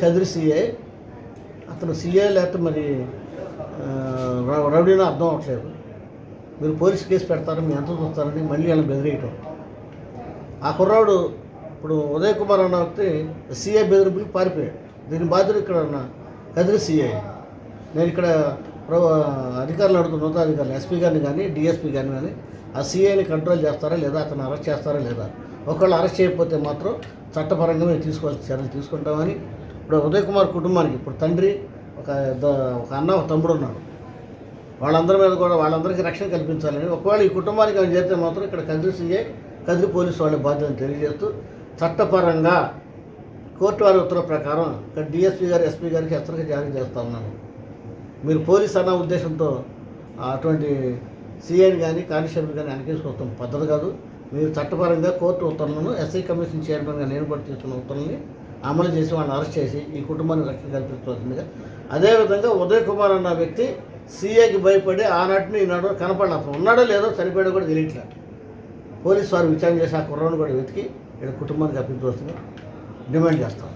Kadiri CI, అతను CI లేకపోతే మరి రౌడీనో అర్థం అవ్వట్లేదు. మీరు పోలీస్ కేసు పెడతారు, మీ ఎంత చూస్తారని మళ్ళీ వాళ్ళని బెదిరియటం. ఆ కుర్రాడు ఇప్పుడు ఉదయ్ కుమార్ అన్న వ్యక్తి సిఐ బెదిరింపుకి పారిపోయాడు. దీని బాధ్యుడు ఇక్కడ ఉన్న కదిరి సిఐ. నేను ఇక్కడ అధికారులు అడుగుతున్న ఉన్నతాధికారులు ఎస్పీ గారిని కానీ డిఎస్పీ గారిని కానీ ఆ సిఐని కంట్రోల్ చేస్తారా లేదా, అతను అరెస్ట్ చేస్తారా లేదా, ఒకళ్ళు అరెస్ట్ చేయకపోతే మాత్రం చట్టపరంగా మేము తీసుకోవాల్సిన చర్యలు తీసుకుంటామని. ఇప్పుడు ఉదయ్ కుమార్ కుటుంబానికి ఇప్పుడు తండ్రి, ఒక అన్న, ఒక తమ్ముడు ఉన్నాడు. వాళ్ళందరి మీద కూడా వాళ్ళందరికీ రక్షణ కల్పించాలని, ఒకవేళ ఈ కుటుంబానికి ఆయన చేస్తే మాత్రం ఇక్కడ కదిరి సిఐ, కదిరి పోలీసు వాళ్ళ బాధ్యతను తెలియజేస్తూ చట్టపరంగా కోర్టు వారి ఉత్తర్వు ప్రకారం ఇక్కడ డిఎస్పీ గారు, ఎస్పీ గారికి హెచ్చరిక జారీ చేస్తూ ఉన్నాను. మీరు పోలీస్ అన్న ఉద్దేశంతో అటువంటి సిఐని కానీ కానిస్టేబుల్ కానీ వెనకేసుకొస్తాం పద్ధతి కాదు. మీరు చట్టపరంగా కోర్టు ఉత్తర్వులను, ఎస్ఐ కమిషన్ చైర్మన్గా నేను కూడా తీసుకున్న ఉత్తర్వుల్ని అమలు చేసి వాళ్ళని అరెస్ట్ చేసి ఈ కుటుంబానికి రక్షణ కల్పించవలసిందిగా. అదేవిధంగా ఉదయ్ కుమార్ అన్న వ్యక్తి సిఐకి భయపడి ఆనాటిని ఈనాడు కనపడలేదు. అతను ఉన్నాడో లేదో చనిపోయాడో కూడా తెలియట్లేదు. పోలీసు వారు విచారణ చేసి ఆ కుర్రాన్ని కూడా వెతికి ఇక్కడ కుటుంబానికి అప్పించవలసిందిగా డిమాండ్ చేస్తాం.